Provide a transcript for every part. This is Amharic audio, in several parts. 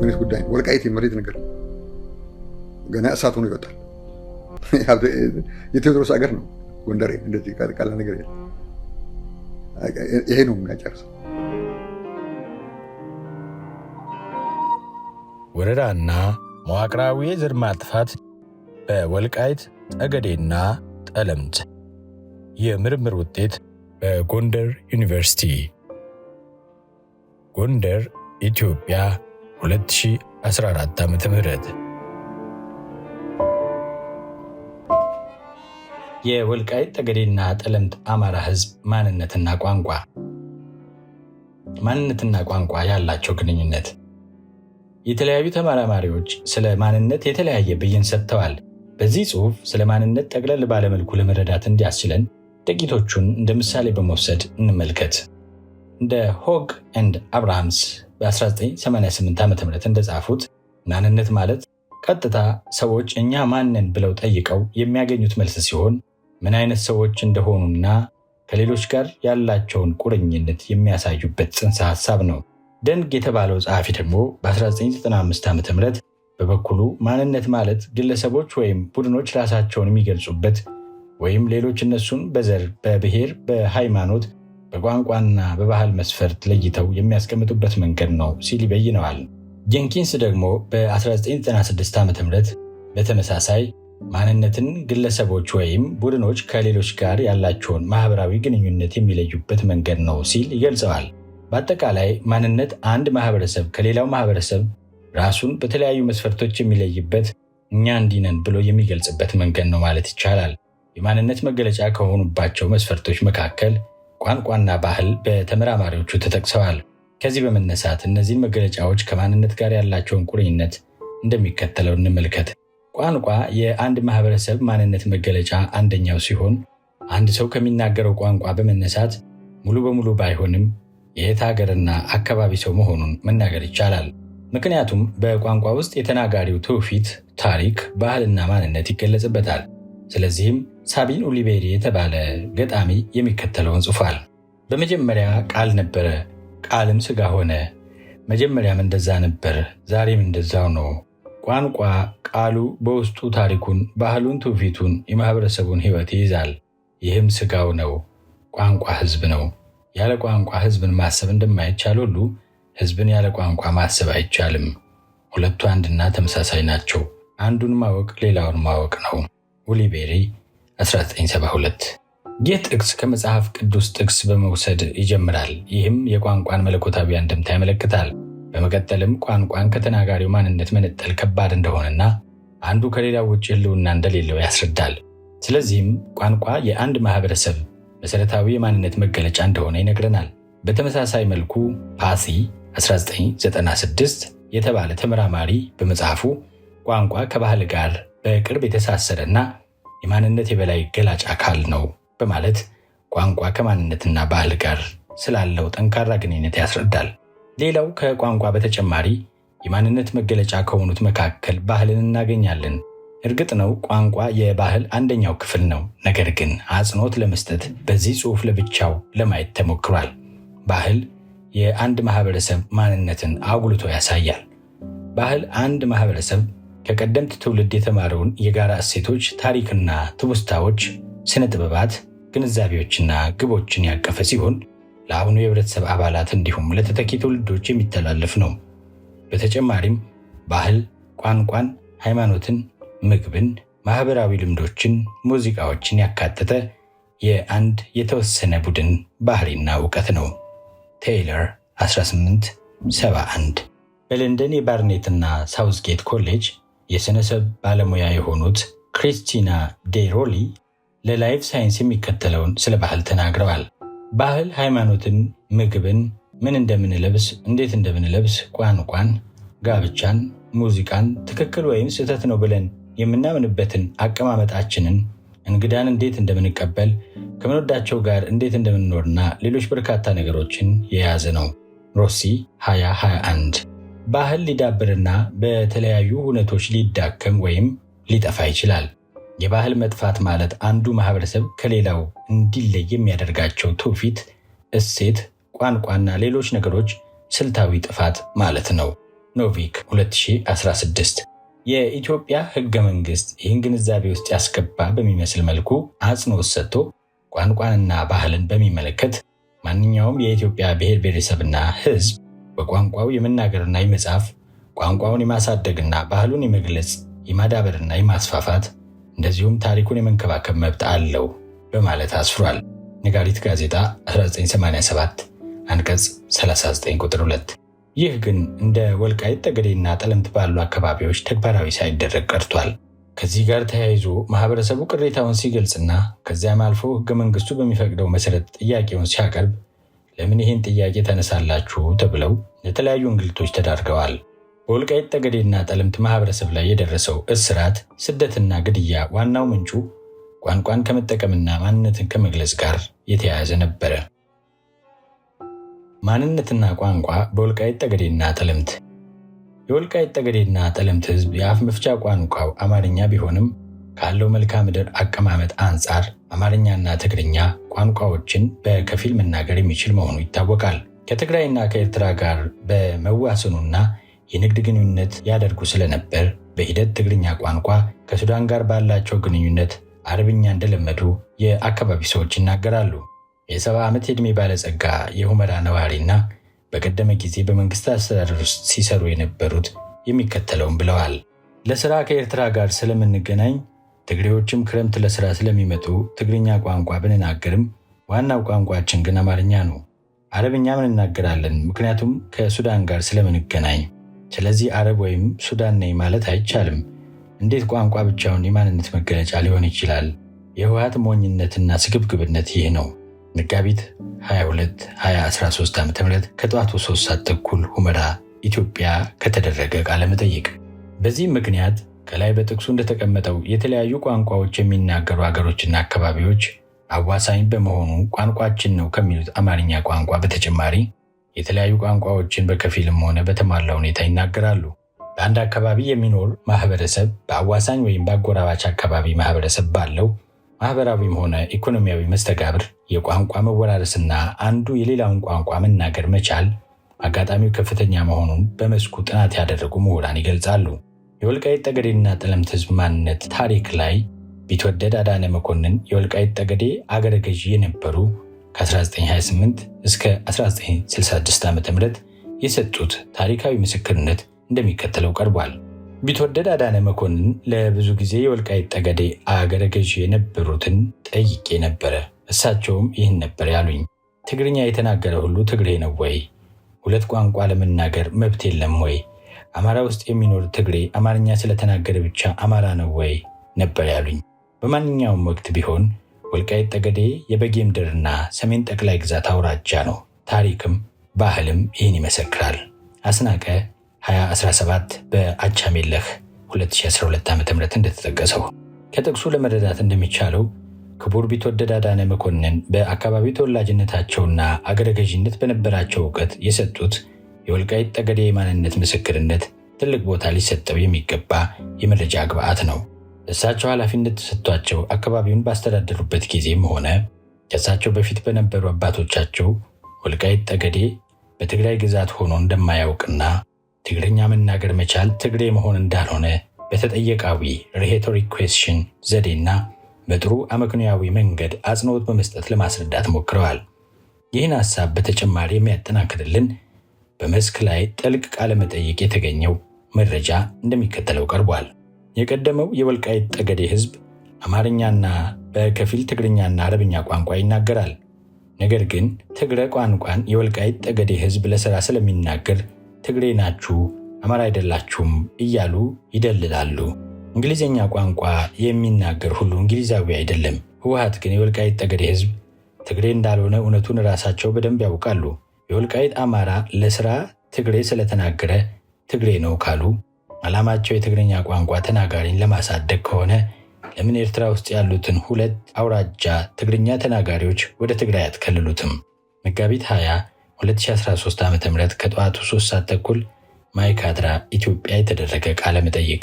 የመሬት ጉዳይ ነው። ወልቃይት የመሬት ነገር ገና እሳት ሆኖ ይወጣል። የቴዎድሮስ ሀገር ነው ጎንደሬ። እንደዚህ ቃል ነገር የለም። ይሄ ነው የሚያጨርሰው። ወረራና መዋቅራዊ የዘር ማጥፋት በወልቃይት ጠገዴና ጠለምት። የምርምር ውጤት በጎንደር ዩኒቨርሲቲ። ጎንደር ኢትዮጵያ 2014 ዓ.ም። የወልቃይት ጠገዴና ጠለምት አማራ ሕዝብ ማንነትና ቋንቋ። ማንነትና ቋንቋ ያላቸው ግንኙነት። የተለያዩ ተመራማሪዎች ስለ ማንነት የተለያየ ብይን ሰጥተዋል። በዚህ ጽሑፍ ስለ ማንነት ጠቅለል ባለመልኩ ለመረዳት እንዲያስችለን ጥቂቶቹን እንደ ምሳሌ በመውሰድ እንመልከት። እንደ ሆግ ኤንድ አብርሃምስ በ1988 ዓ.ም እንደጻፉት ማንነት ማለት ቀጥታ ሰዎች እኛ ማንን ብለው ጠይቀው የሚያገኙት መልስ ሲሆን ምን አይነት ሰዎች እንደሆኑና ከሌሎች ጋር ያላቸውን ቁርኝነት የሚያሳዩበት ጽንሰ ሐሳብ ነው። ደንግ የተባለው ጸሐፊ ደግሞ በ1995 ዓ.ም በበኩሉ ማንነት ማለት ግለሰቦች ወይም ቡድኖች ራሳቸውን የሚገልጹበት ወይም ሌሎች እነሱን በዘር፣ በብሔር፣ በሃይማኖት፣ በቋንቋና በባህል መስፈርት ለይተው የሚያስቀምጡበት መንገድ ነው ሲል ይበይነዋል። ጄንኪንስ ደግሞ በ1996 ዓ.ም በተመሳሳይ ማንነትን ግለሰቦች ወይም ቡድኖች ከሌሎች ጋር ያላቸውን ማህበራዊ ግንኙነት የሚለዩበት መንገድ ነው ሲል ይገልጸዋል። በአጠቃላይ ማንነት አንድ ማህበረሰብ ከሌላው ማህበረሰብ ራሱን በተለያዩ መስፈርቶች የሚለይበት፣ እኛ እንዲህ ነን ብሎ የሚገልጽበት መንገድ ነው ማለት ይቻላል። የማንነት መገለጫ ከሆኑባቸው መስፈርቶች መካከል ቋንቋና ባህል በተመራማሪዎቹ ተጠቅሰዋል። ከዚህ በመነሳት እነዚህን መገለጫዎች ከማንነት ጋር ያላቸውን ቁርኝነት እንደሚከተለው እንመልከት። ቋንቋ የአንድ ማህበረሰብ ማንነት መገለጫ አንደኛው ሲሆን አንድ ሰው ከሚናገረው ቋንቋ በመነሳት ሙሉ በሙሉ ባይሆንም የየት ሀገርና አካባቢ ሰው መሆኑን መናገር ይቻላል። ምክንያቱም በቋንቋ ውስጥ የተናጋሪው ትውፊት፣ ታሪክ፣ ባህልና ማንነት ይገለጽበታል። ስለዚህም ሳቢን ኡሊቤሪ የተባለ ገጣሚ የሚከተለውን ጽፏል። በመጀመሪያ ቃል ነበረ፣ ቃልም ሥጋ ሆነ። መጀመሪያም እንደዛ ነበር፣ ዛሬም እንደዛው ነው። ቋንቋ ቃሉ በውስጡ ታሪኩን፣ ባህሉን፣ ትውፊቱን፣ የማህበረሰቡን ሕይወት ይይዛል። ይህም ሥጋው ነው። ቋንቋ ሕዝብ ነው። ያለ ቋንቋ ሕዝብን ማሰብ እንደማይቻል ሁሉ ሕዝብን ያለ ቋንቋ ማሰብ አይቻልም። ሁለቱ አንድና ተመሳሳይ ናቸው። አንዱን ማወቅ ሌላውን ማወቅ ነው። ኡሊቤሪ 1972። ይህ ጥቅስ ከመጽሐፍ ቅዱስ ጥቅስ በመውሰድ ይጀምራል። ይህም የቋንቋን መለኮታዊ አንድምታ ያመለክታል። በመቀጠልም ቋንቋን ከተናጋሪው ማንነት መነጠል ከባድ እንደሆነና አንዱ ከሌላው ውጭ ሕልውና እንደሌለው ያስረዳል። ስለዚህም ቋንቋ የአንድ ማህበረሰብ መሰረታዊ የማንነት መገለጫ እንደሆነ ይነግረናል። በተመሳሳይ መልኩ ፓሲ 1996 የተባለ ተመራማሪ በመጽሐፉ ቋንቋ ከባህል ጋር በቅርብ የተሳሰረና የማንነት የበላይ ገላጭ አካል ነው በማለት ቋንቋ ከማንነትና ባህል ጋር ስላለው ጠንካራ ግንኙነት ያስረዳል። ሌላው ከቋንቋ በተጨማሪ የማንነት መገለጫ ከሆኑት መካከል ባህልን እናገኛለን። እርግጥ ነው ቋንቋ የባህል አንደኛው ክፍል ነው። ነገር ግን አጽንኦት ለመስጠት በዚህ ጽሑፍ ለብቻው ለማየት ተሞክሯል። ባህል የአንድ ማህበረሰብ ማንነትን አጉልቶ ያሳያል። ባህል አንድ ማህበረሰብ ከቀደምት ትውልድ የተማረውን የጋራ እሴቶች፣ ታሪክና ትውስታዎች፣ ስነ ጥበባት፣ ግንዛቤዎችና ግቦችን ያቀፈ ሲሆን ለአሁኑ የህብረተሰብ አባላት እንዲሁም ለተተኪ ትውልዶች የሚተላለፍ ነው። በተጨማሪም ባህል ቋንቋን፣ ሃይማኖትን፣ ምግብን፣ ማህበራዊ ልምዶችን፣ ሙዚቃዎችን ያካተተ የአንድ የተወሰነ ቡድን ባህሪና እውቀት ነው። ቴይለር 1871። በለንደን የባርኔትና ሳውዝጌት ኮሌጅ የሥነሰብ ባለሙያ የሆኑት ክሪስቲና ዴሮሊ ለላይፍ ሳይንስ የሚከተለውን ስለ ባህል ተናግረዋል። ባህል ሃይማኖትን፣ ምግብን፣ ምን እንደምንለብስ፣ እንዴት እንደምንለብስ፣ ቋንቋን፣ ጋብቻን፣ ሙዚቃን ትክክል ወይም ስህተት ነው ብለን የምናምንበትን አቀማመጣችንን፣ እንግዳን እንዴት እንደምንቀበል፣ ከምንወዳቸው ጋር እንዴት እንደምንኖርና ሌሎች በርካታ ነገሮችን የያዘ ነው። ሮሲ 2021። ባህል ሊዳብርና በተለያዩ ሁነቶች ሊዳከም ወይም ሊጠፋ ይችላል። የባህል መጥፋት ማለት አንዱ ማህበረሰብ ከሌላው እንዲለይ የሚያደርጋቸው ትውፊት፣ እሴት፣ ቋንቋና ሌሎች ነገሮች ስልታዊ ጥፋት ማለት ነው። ኖቪክ 2016። የኢትዮጵያ ሕገ መንግሥት ይህን ግንዛቤ ውስጥ ያስገባ በሚመስል መልኩ አጽንዖት ሰጥቶ ቋንቋንና ባህልን በሚመለከት ማንኛውም የኢትዮጵያ ብሔር ብሔረሰብና ሕዝብ በቋንቋው የመናገርና የመጻፍ ቋንቋውን የማሳደግና ባህሉን የመግለጽ የማዳበርና የማስፋፋት እንደዚሁም ታሪኩን የመንከባከብ መብት አለው በማለት አስፍሯል። ነጋሪት ጋዜጣ 1987 አንቀጽ 39 ቁጥር 2። ይህ ግን እንደ ወልቃይት ጠገዴና ጠለምት ባሉ አካባቢዎች ተግባራዊ ሳይደረግ ቀርቷል። ከዚህ ጋር ተያይዞ ማህበረሰቡ ቅሬታውን ሲገልጽና ከዚያም አልፎ ሕገ መንግሥቱ በሚፈቅደው መሰረት ጥያቄውን ሲያቀርብ ለምን ይህን ጥያቄ ተነሳላችሁ ተብለው ለተለያዩ እንግልቶች ተዳርገዋል። በወልቃይት ጠገዴና ጠለምት ማህበረሰብ ላይ የደረሰው እስራት፣ ስደትና ግድያ ዋናው ምንጩ ቋንቋን ከመጠቀምና ማንነትን ከመግለጽ ጋር የተያያዘ ነበረ። ማንነትና ቋንቋ በወልቃይት ጠገዴና ጠለምት። የወልቃይት ጠገዴና ጠለምት ህዝብ የአፍ መፍቻ ቋንቋው አማርኛ ቢሆንም ካለው መልክዓ ምድር አቀማመጥ አንጻር አማርኛና ትግርኛ ቋንቋዎችን በከፊል መናገር የሚችል መሆኑ ይታወቃል። ከትግራይና ከኤርትራ ጋር በመዋሰኑና የንግድ ግንኙነት ያደርጉ ስለነበር በሂደት ትግርኛ ቋንቋ ከሱዳን ጋር ባላቸው ግንኙነት አረብኛ እንደለመዱ የአካባቢ ሰዎች ይናገራሉ። የ70 ዓመት የዕድሜ ባለጸጋ የሁመራ ነዋሪና በቀደመ ጊዜ በመንግስት አስተዳደር ውስጥ ሲሰሩ የነበሩት የሚከተለውን ብለዋል። ለስራ ከኤርትራ ጋር ስለምንገናኝ ትግሬዎችም ክረምት ለስራ ስለሚመጡ ትግርኛ ቋንቋ ብንናገርም ዋናው ቋንቋችን ግን አማርኛ ነው። አረብኛም እንናገራለን፣ ምክንያቱም ከሱዳን ጋር ስለምንገናኝ። ስለዚህ አረብ ወይም ሱዳን ነኝ ማለት አይቻልም። እንዴት ቋንቋ ብቻውን የማንነት መገለጫ ሊሆን ይችላል? የህወሓት ሞኝነትና ስግብግብነት ይህ ነው። መጋቢት 22 2013 ዓ.ም ከጠዋቱ 3 ሰዓት ተኩል ሁመራ ኢትዮጵያ ከተደረገ ቃለ መጠይቅ። በዚህ ምክንያት ከላይ በጥቅሱ እንደተቀመጠው የተለያዩ ቋንቋዎች የሚናገሩ ሀገሮችና አካባቢዎች አዋሳኝ በመሆኑ ቋንቋችን ነው ከሚሉት አማርኛ ቋንቋ በተጨማሪ የተለያዩ ቋንቋዎችን በከፊልም ሆነ በተሟላ ሁኔታ ይናገራሉ። በአንድ አካባቢ የሚኖር ማህበረሰብ በአዋሳኝ ወይም በአጎራባች አካባቢ ማህበረሰብ ባለው ማህበራዊም ሆነ ኢኮኖሚያዊ መስተጋብር የቋንቋ መወራረስና አንዱ የሌላውን ቋንቋ መናገር መቻል አጋጣሚው ከፍተኛ መሆኑን በመስኩ ጥናት ያደረጉ ምሁራን ይገልጻሉ። የወልቃይት ጠገዴና ጠለምት ህዝብ ማንነት ታሪክ ላይ ቢትወደድ አዳነ መኮንን የወልቃይት ጠገዴ አገረ ገዢ የነበሩ ከ1928 እስከ 1966 ዓ.ም የሰጡት ታሪካዊ ምስክርነት እንደሚከተለው ቀርቧል። ቢትወደድ አዳነ መኮንን ለብዙ ጊዜ የወልቃይት ጠገዴ አገረ ገዢ የነበሩትን ጠይቄ ነበረ። እሳቸውም ይህን ነበር ያሉኝ። ትግርኛ የተናገረ ሁሉ ትግሬ ነው ወይ? ሁለት ቋንቋ ለመናገር መብት የለም ወይ? አማራ ውስጥ የሚኖር ትግሬ አማርኛ ስለተናገረ ብቻ አማራ ነው ወይ ነበር ያሉኝ። በማንኛውም ወቅት ቢሆን ወልቃይት ጠገዴ የበጌ ምድርና ሰሜን ጠቅላይ ግዛት አውራጃ ነው። ታሪክም ባህልም ይህን ይመሰክራል። አስናቀ 2017 በአቻሜለህ 2012 ዓ.ም እንደተጠቀሰው። ከጥቅሱ ለመረዳት እንደሚቻለው ክቡር ቢትወደድ አዳነ መኮንን በአካባቢው ተወላጅነታቸውና አገረ ገዥነት በነበራቸው እውቀት የሰጡት የወልቃይት ጠገዴ የማንነት ምስክርነት ትልቅ ቦታ ሊሰጠው የሚገባ የመረጃ ግብዓት ነው። እሳቸው ኃላፊነት ተሰጥቷቸው አካባቢውን ባስተዳደሩበት ጊዜም ሆነ ከእሳቸው በፊት በነበሩ አባቶቻቸው ወልቃይት ጠገዴ በትግራይ ግዛት ሆኖ እንደማያውቅና ትግርኛ መናገር መቻል ትግሬ መሆን እንዳልሆነ በተጠየቃዊ ሬቶሪክ ኩዌስችን ዘዴና በጥሩ አመክንያዊ መንገድ አጽንዖት በመስጠት ለማስረዳት ሞክረዋል። ይህን ሐሳብ በተጨማሪ የሚያጠናክርልን በመስክ ላይ ጥልቅ ቃለ መጠይቅ የተገኘው መረጃ እንደሚከተለው ቀርቧል። የቀደመው የወልቃይት ጠገዴ ህዝብ አማርኛና በከፊል ትግርኛና አረብኛ ቋንቋ ይናገራል። ነገር ግን ትግረ ቋንቋን የወልቃይት ጠገዴ ህዝብ ለሥራ ስለሚናገር ትግሬ ናችሁ፣ አማራ አይደላችሁም እያሉ ይደልላሉ። እንግሊዝኛ ቋንቋ የሚናገር ሁሉ እንግሊዛዊ አይደለም። ህወሓት ግን የወልቃይት ጠገዴ ህዝብ ትግሬ እንዳልሆነ እውነቱን ራሳቸው በደንብ ያውቃሉ። የወልቃይት አማራ ለሥራ ትግሬ ስለተናገረ ትግሬ ነው ካሉ ዓላማቸው የትግርኛ ቋንቋ ተናጋሪን ለማሳደግ ከሆነ ለምን ኤርትራ ውስጥ ያሉትን 2 አውራጃ ትግርኛ ተናጋሪዎች ወደ ትግራይ አትከልሉትም? መጋቢት 20 2013 ዓ.ም ከጠዋቱ 3 ሰዓት ተኩል ማይካድራ ኢትዮጵያ የተደረገ ቃለ መጠይቅ።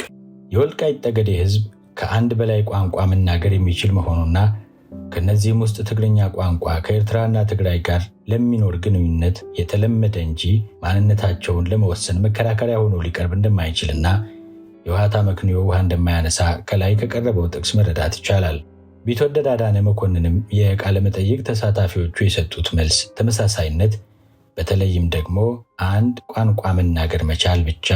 የወልቃይት ጠገዴ ህዝብ ከአንድ በላይ ቋንቋ መናገር የሚችል መሆኑና ከነዚህም ውስጥ ትግርኛ ቋንቋ ከኤርትራና ትግራይ ጋር ለሚኖር ግንኙነት የተለመደ እንጂ ማንነታቸውን ለመወሰን መከራከሪያ ሆኖ ሊቀርብ እንደማይችልና የውሃታ መክንዮ ውሃ እንደማያነሳ ከላይ ከቀረበው ጥቅስ መረዳት ይቻላል። ቢትወደድ አዳነ መኮንንም የቃለ መጠይቅ ተሳታፊዎቹ የሰጡት መልስ ተመሳሳይነት፣ በተለይም ደግሞ አንድ ቋንቋ መናገር መቻል ብቻ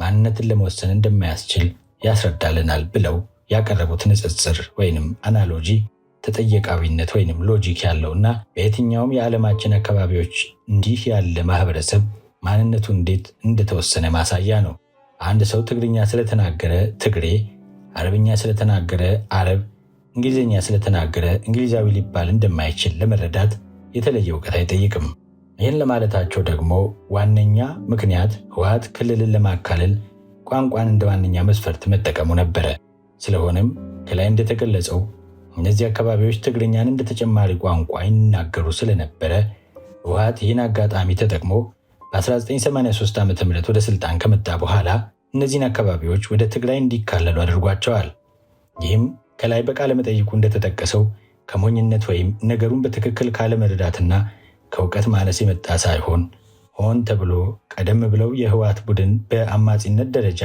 ማንነትን ለመወሰን እንደማያስችል ያስረዳልናል ብለው ያቀረቡት ንጽጽር ወይንም አናሎጂ ተጠየቃዊነት ወይንም ሎጂክ ያለውና በየትኛውም የዓለማችን አካባቢዎች እንዲህ ያለ ማህበረሰብ ማንነቱ እንዴት እንደተወሰነ ማሳያ ነው። አንድ ሰው ትግርኛ ስለተናገረ ትግሬ፣ አረብኛ ስለተናገረ አረብ፣ እንግሊዝኛ ስለተናገረ እንግሊዛዊ ሊባል እንደማይችል ለመረዳት የተለየ እውቀት አይጠይቅም። ይህን ለማለታቸው ደግሞ ዋነኛ ምክንያት ህወሓት ክልልን ለማካለል ቋንቋን እንደ ዋነኛ መስፈርት መጠቀሙ ነበረ። ስለሆነም ከላይ እንደተገለጸው እነዚህ አካባቢዎች ትግርኛን እንደ ተጨማሪ ቋንቋ ይናገሩ ስለነበረ ህወሓት ይህን አጋጣሚ ተጠቅሞ በ1983 ዓ.ም ወደ ስልጣን ከመጣ በኋላ እነዚህን አካባቢዎች ወደ ትግራይ እንዲካለሉ አድርጓቸዋል። ይህም ከላይ በቃለ መጠይቁ እንደተጠቀሰው ከሞኝነት ወይም ነገሩን በትክክል ካለመረዳትና ከእውቀት ማነስ የመጣ ሳይሆን ሆን ተብሎ ቀደም ብለው የህወሓት ቡድን በአማጺነት ደረጃ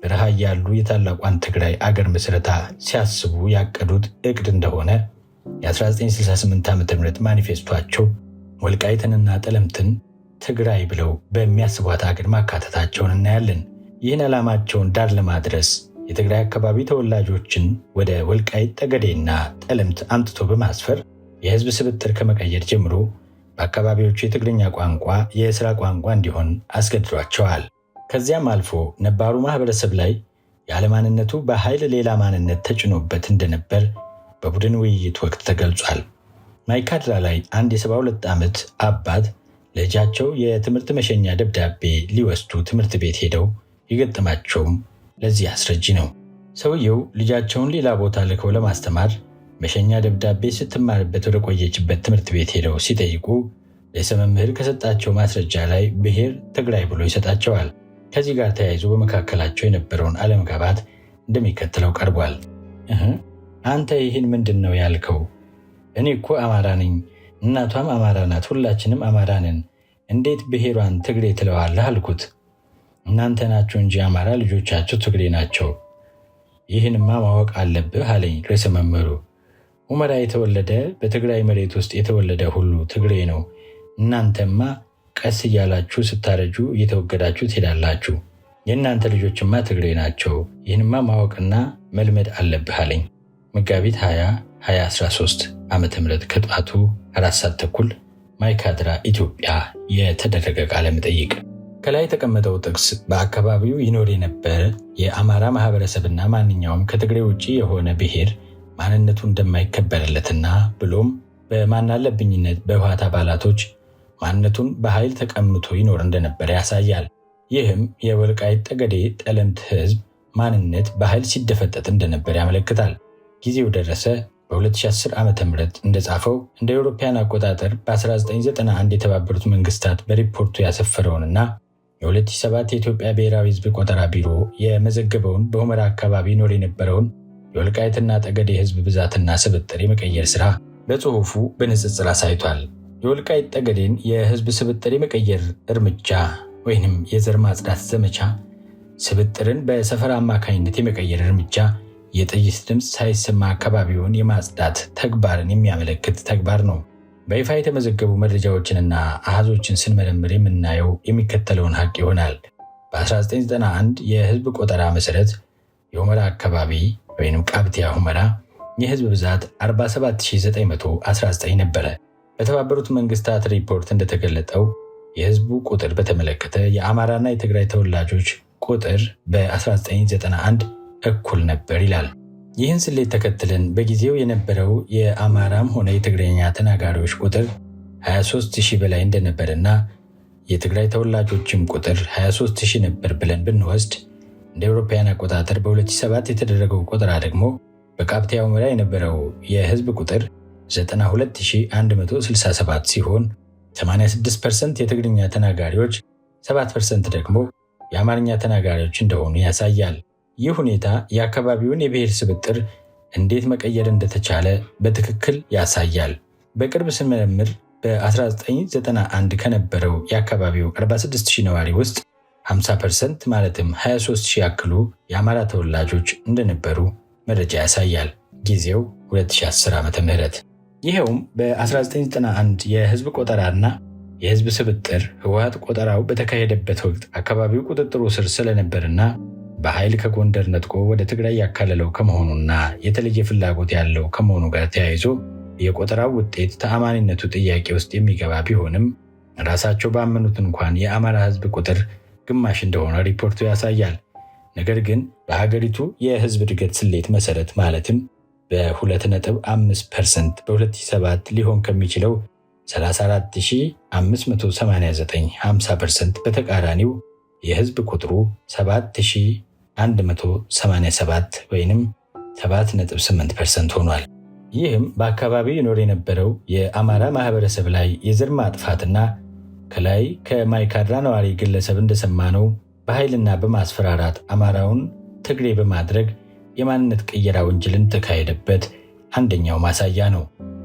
በረሃ ያሉ የታላቋን ትግራይ አገር ምስረታ ሲያስቡ ያቀዱት እቅድ እንደሆነ የ1968 ዓ.ም ማኒፌስቷቸው ወልቃይትንና ጠለምትን ትግራይ ብለው በሚያስቧት አገር ማካተታቸውን እናያለን። ይህን ዓላማቸውን ዳር ለማድረስ የትግራይ አካባቢ ተወላጆችን ወደ ወልቃይት ጠገዴና ጠለምት አምጥቶ በማስፈር የህዝብ ስብጥር ከመቀየር ጀምሮ በአካባቢዎቹ የትግርኛ ቋንቋ የሥራ ቋንቋ እንዲሆን አስገድዷቸዋል። ከዚያም አልፎ ነባሩ ማህበረሰብ ላይ ያለማንነቱ በኃይል ሌላ ማንነት ተጭኖበት እንደነበር በቡድን ውይይት ወቅት ተገልጿል። ማይካድራ ላይ አንድ የ72 ዓመት አባት ልጃቸው የትምህርት መሸኛ ደብዳቤ ሊወስዱ ትምህርት ቤት ሄደው የገጠማቸውም ለዚህ አስረጂ ነው። ሰውየው ልጃቸውን ሌላ ቦታ ልከው ለማስተማር መሸኛ ደብዳቤ ስትማርበት ወደ ቆየችበት ትምህርት ቤት ሄደው ሲጠይቁ ርዕሰ መምህር ከሰጣቸው ማስረጃ ላይ ብሔር ትግራይ ብሎ ይሰጣቸዋል። ከዚህ ጋር ተያይዞ በመካከላቸው የነበረውን አለመግባባት እንደሚከተለው ቀርቧል። አንተ ይህን ምንድን ነው ያልከው? እኔ እኮ አማራ ነኝ፣ እናቷም አማራ ናት፣ ሁላችንም አማራ ነን፣ እንዴት ብሔሯን ትግሬ ትለዋለህ አልኩት። እናንተ ናችሁ እንጂ አማራ፣ ልጆቻችሁ ትግሬ ናቸው። ይህንማ ማወቅ አለብህ አለኝ ርዕሰ መምህሩ። ሁመራ የተወለደ በትግራይ መሬት ውስጥ የተወለደ ሁሉ ትግሬ ነው። እናንተማ ቀስ እያላችሁ ስታረጁ እየተወገዳችሁ ትሄዳላችሁ። የእናንተ ልጆችማ ትግሬ ናቸው። ይህንማ ማወቅና መልመድ አለብህ አለኝ። መጋቢት 20 2013 ዓ.ም ከጠዋቱ 4 ሰዓት ተኩል ማይካድራ ኢትዮጵያ የተደረገ ቃለ መጠይቅ። ከላይ የተቀመጠው ጥቅስ በአካባቢው ይኖር የነበረ የአማራ ማህበረሰብና ማንኛውም ከትግሬ ውጭ የሆነ ብሔር ማንነቱ እንደማይከበርለትና ብሎም በማናለብኝነት በህወሓት አባላቶች ማንነቱን በኃይል ተቀምቶ ይኖር እንደነበረ ያሳያል። ይህም የወልቃይት ጠገዴ ጠለምት ህዝብ ማንነት በኃይል ሲደፈጠጥ እንደነበር ያመለክታል። ጊዜው ደረሰ በ2010 ዓ.ም እንደጻፈው እንደ አውሮፓውያን አቆጣጠር በ1991 የተባበሩት መንግስታት በሪፖርቱ ያሰፈረውንና የ2007 የኢትዮጵያ ብሔራዊ ህዝብ ቆጠራ ቢሮ የመዘገበውን በሁመራ አካባቢ ይኖር የነበረውን የወልቃይትና ጠገዴ ህዝብ ብዛትና ስብጥር የመቀየር ሥራ በጽሑፉ በንጽጽር አሳይቷል። የወልቃይት ጠገዴን የህዝብ ስብጥር የመቀየር እርምጃ ወይንም የዘር ማጽዳት ዘመቻ ስብጥርን በሰፈር አማካኝነት የመቀየር እርምጃ የጥይት ድምፅ ሳይሰማ አካባቢውን የማጽዳት ተግባርን የሚያመለክት ተግባር ነው። በይፋ የተመዘገቡ መረጃዎችንና አሃዞችን ስንመረምር የምናየው የሚከተለውን ሀቅ ይሆናል። በ1991 የህዝብ ቆጠራ መሰረት የሁመራ አካባቢ ወይም ቃብቲያ ሁመራ የህዝብ ብዛት 47919 ነበረ። በተባበሩት መንግስታት ሪፖርት እንደተገለጠው የህዝቡ ቁጥር በተመለከተ የአማራና የትግራይ ተወላጆች ቁጥር በ1991 እኩል ነበር ይላል። ይህን ስሌት ተከትለን በጊዜው የነበረው የአማራም ሆነ የትግረኛ ተናጋሪዎች ቁጥር 23000 በላይ እንደነበርና የትግራይ ተወላጆችም ቁጥር 23000 ነበር ብለን ብንወስድ እንደ አውሮፓውያን አቆጣጠር በ2007 የተደረገው ቆጠራ ደግሞ በቃብቲያ ሁመራ የነበረው የህዝብ ቁጥር 92167 ሲሆን 86% የትግርኛ ተናጋሪዎች፣ 7% ደግሞ የአማርኛ ተናጋሪዎች እንደሆኑ ያሳያል። ይህ ሁኔታ የአካባቢውን የብሔር ስብጥር እንዴት መቀየር እንደተቻለ በትክክል ያሳያል። በቅርብ ስንመረምር በ1991 ከነበረው የአካባቢው 46000 ነዋሪ ውስጥ 50% ማለትም 23000 ያክሉ የአማራ ተወላጆች እንደነበሩ መረጃ ያሳያል። ጊዜው 2010 ዓ.ም። ይኸውም በ1991 የህዝብ ቆጠራና የህዝብ ስብጥር ህወሓት ቆጠራው በተካሄደበት ወቅት አካባቢው ቁጥጥሩ ስር ስለነበርና በኃይል ከጎንደር ነጥቆ ወደ ትግራይ ያካለለው ከመሆኑና የተለየ ፍላጎት ያለው ከመሆኑ ጋር ተያይዞ የቆጠራው ውጤት ተአማኒነቱ ጥያቄ ውስጥ የሚገባ ቢሆንም ራሳቸው ባመኑት እንኳን የአማራ ህዝብ ቁጥር ግማሽ እንደሆነ ሪፖርቱ ያሳያል። ነገር ግን በሀገሪቱ የህዝብ እድገት ስሌት መሰረት ማለትም በ2.5% በ2007 ሊሆን ከሚችለው 34589 50% በተቃራኒው የህዝብ ቁጥሩ 7187 ወይም 7.8% ሆኗል። ይህም በአካባቢው ይኖር የነበረው የአማራ ማህበረሰብ ላይ የዘር ማጥፋትና ከላይ ከማይካድራ ነዋሪ ግለሰብ እንደሰማነው በኃይልና በማስፈራራት አማራውን ትግሬ በማድረግ የማንነት ቅየራ ወንጀልን ተካሄደበት አንደኛው ማሳያ ነው።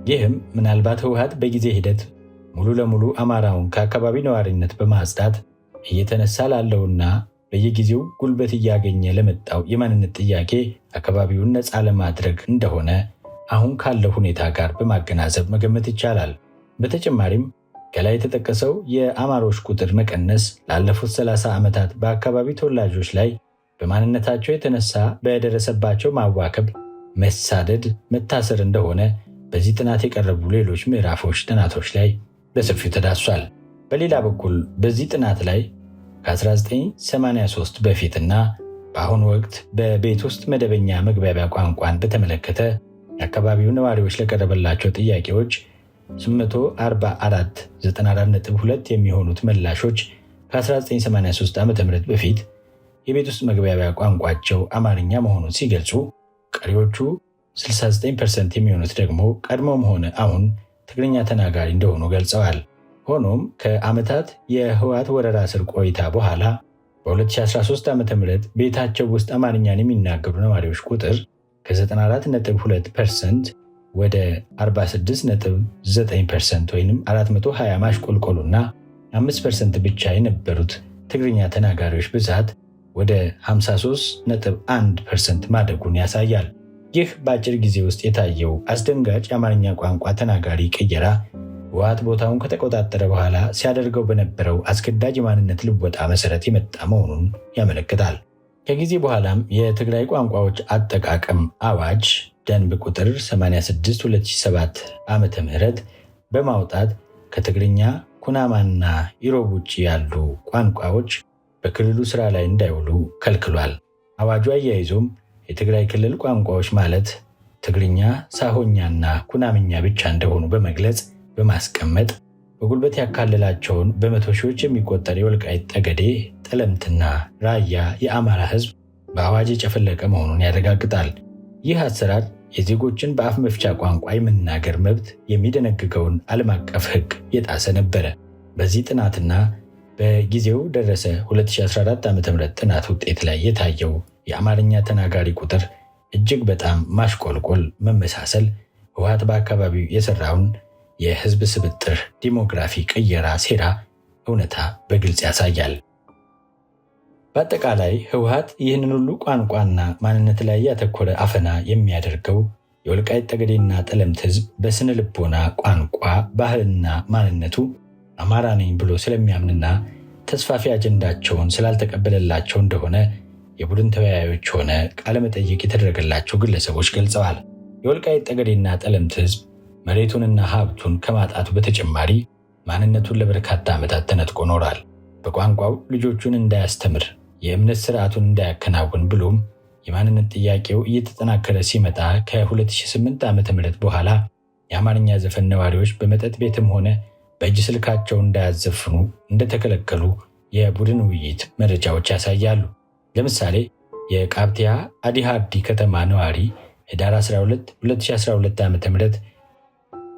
ይህም ምናልባት ህወሓት በጊዜ ሂደት ሙሉ ለሙሉ አማራውን ከአካባቢ ነዋሪነት በማጽዳት እየተነሳ ላለውና በየጊዜው ጉልበት እያገኘ ለመጣው የማንነት ጥያቄ አካባቢውን ነፃ ለማድረግ እንደሆነ አሁን ካለው ሁኔታ ጋር በማገናዘብ መገመት ይቻላል። በተጨማሪም ከላይ የተጠቀሰው የአማሮች ቁጥር መቀነስ ላለፉት 30 ዓመታት በአካባቢ ተወላጆች ላይ በማንነታቸው የተነሳ በደረሰባቸው ማዋከብ፣ መሳደድ፣ መታሰር እንደሆነ በዚህ ጥናት የቀረቡ ሌሎች ምዕራፎች ጥናቶች ላይ በሰፊው ተዳሷል። በሌላ በኩል በዚህ ጥናት ላይ ከ1983 በፊትና በአሁኑ ወቅት በቤት ውስጥ መደበኛ መግባቢያ ቋንቋን በተመለከተ የአካባቢው ነዋሪዎች ለቀረበላቸው ጥያቄዎች 844.94.2 የሚሆኑት ምላሾች ከ1983 ዓ.ም በፊት የቤት ውስጥ መግባቢያ ቋንቋቸው አማርኛ መሆኑን ሲገልጹ፣ ቀሪዎቹ 69% የሚሆኑት ደግሞ ቀድሞም ሆነ አሁን ትግርኛ ተናጋሪ እንደሆኑ ገልጸዋል። ሆኖም ከዓመታት የህወሓት ወረራ ስር ቆይታ በኋላ በ2013 ዓ.ም ቤታቸው ውስጥ አማርኛን የሚናገሩ ነዋሪዎች ቁጥር ከ94.2% ወደ 46.9% ወይም 420 ማሽቆልቆሉና 5% ብቻ የነበሩት ትግርኛ ተናጋሪዎች ብዛት ወደ 53.1% ማደጉን ያሳያል። ይህ በአጭር ጊዜ ውስጥ የታየው አስደንጋጭ የአማርኛ ቋንቋ ተናጋሪ ቅየራ ህወሓት ቦታውን ከተቆጣጠረ በኋላ ሲያደርገው በነበረው አስገዳጅ የማንነት ልወጣ መሰረት የመጣ መሆኑን ያመለክታል። ከጊዜ በኋላም የትግራይ ቋንቋዎች አጠቃቀም አዋጅ ደንብ ቁጥር 86/2007 ዓ.ም በማውጣት ከትግርኛ፣ ኩናማና ኢሮብ ውጭ ያሉ ቋንቋዎች በክልሉ ስራ ላይ እንዳይውሉ ከልክሏል። አዋጁ አያይዞም የትግራይ ክልል ቋንቋዎች ማለት ትግርኛ፣ ሳሆኛና ኩናምኛ ብቻ እንደሆኑ በመግለጽ በማስቀመጥ በጉልበት ያካለላቸውን በመቶ ሺዎች የሚቆጠር የወልቃይት ጠገዴ፣ ጠለምትና ራያ የአማራ ህዝብ በአዋጅ የጨፈለቀ መሆኑን ያረጋግጣል። ይህ አሰራር የዜጎችን በአፍ መፍቻ ቋንቋ የመናገር መብት የሚደነግገውን ዓለም አቀፍ ህግ የጣሰ ነበረ። በዚህ ጥናትና በጊዜው ደረሰ 2014 ዓ.ም ጥናት ውጤት ላይ የታየው የአማርኛ ተናጋሪ ቁጥር እጅግ በጣም ማሽቆልቆል መመሳሰል ህወሓት በአካባቢው የሰራውን የህዝብ ስብጥር ዲሞግራፊ ቅየራ ሴራ እውነታ በግልጽ ያሳያል። በአጠቃላይ ህወሓት ይህንን ሁሉ ቋንቋና ማንነት ላይ ያተኮረ አፈና የሚያደርገው የወልቃይት ጠገዴና ጠለምት ህዝብ በስነ ልቦና፣ ቋንቋ፣ ባህልና ማንነቱ አማራ ነኝ ብሎ ስለሚያምንና ተስፋፊ አጀንዳቸውን ስላልተቀበለላቸው እንደሆነ የቡድን ተወያዮች ሆነ ቃለመጠይቅ የተደረገላቸው ግለሰቦች ገልጸዋል። የወልቃይት ጠገዴና ጠለምት ህዝብ መሬቱንና ሀብቱን ከማጣቱ በተጨማሪ ማንነቱን ለበርካታ ዓመታት ተነጥቆ ኖሯል። በቋንቋው ልጆቹን እንዳያስተምር፣ የእምነት ስርዓቱን እንዳያከናውን ብሎም የማንነት ጥያቄው እየተጠናከረ ሲመጣ ከ2008 ዓ.ም በኋላ የአማርኛ ዘፈን ነዋሪዎች በመጠጥ ቤትም ሆነ በእጅ ስልካቸው እንዳያዘፍኑ እንደተከለከሉ የቡድን ውይይት መረጃዎች ያሳያሉ። ለምሳሌ የቃብቲያ አዲሃርዲ ከተማ ነዋሪ ህዳር 12 2012 ዓ.ም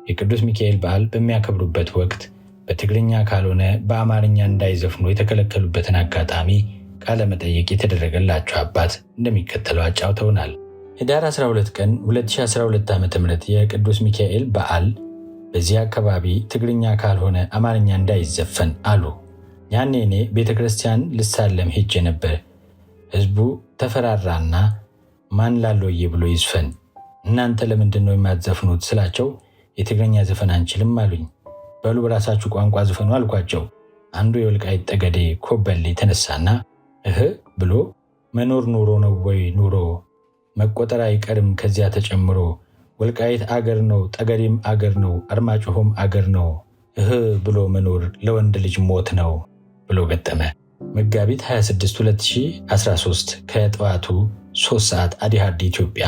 የቅዱስ ሚካኤል በዓል በሚያከብሩበት ወቅት በትግርኛ ካልሆነ በአማርኛ እንዳይዘፍኑ የተከለከሉበትን አጋጣሚ ቃለ መጠይቅ የተደረገላቸው አባት እንደሚከተለው አጫውተውናል። ህዳር 12 ቀን 2012 ዓ.ም የቅዱስ ሚካኤል በዓል በዚህ አካባቢ ትግርኛ ካልሆነ አማርኛ እንዳይዘፈን አሉ። ያኔ እኔ ቤተክርስቲያን ልሳለም ሄጄ ነበር። ህዝቡ ተፈራራና ማን ላሎዬ ብሎ ይዝፈን፣ እናንተ ለምንድን ነው የማትዘፍኑት ስላቸው የትግርኛ ዘፈን አንችልም አሉኝ። በሉ በራሳችሁ ቋንቋ ዝፈኑ አልኳቸው። አንዱ የወልቃይት ጠገዴ ኮበሌ ተነሳና ብሎ መኖር ኑሮ ነው ወይ ኑሮ መቆጠር አይቀርም ከዚያ ተጨምሮ፣ ወልቃይት አገር ነው ጠገዴም አገር ነው አርማጭሆም አገር ነው፣ ብሎ መኖር ለወንድ ልጅ ሞት ነው ብሎ ገጠመ። መጋቢት 26 2013 ከጠዋቱ 3 ሰዓት አዲሃዲ ኢትዮጵያ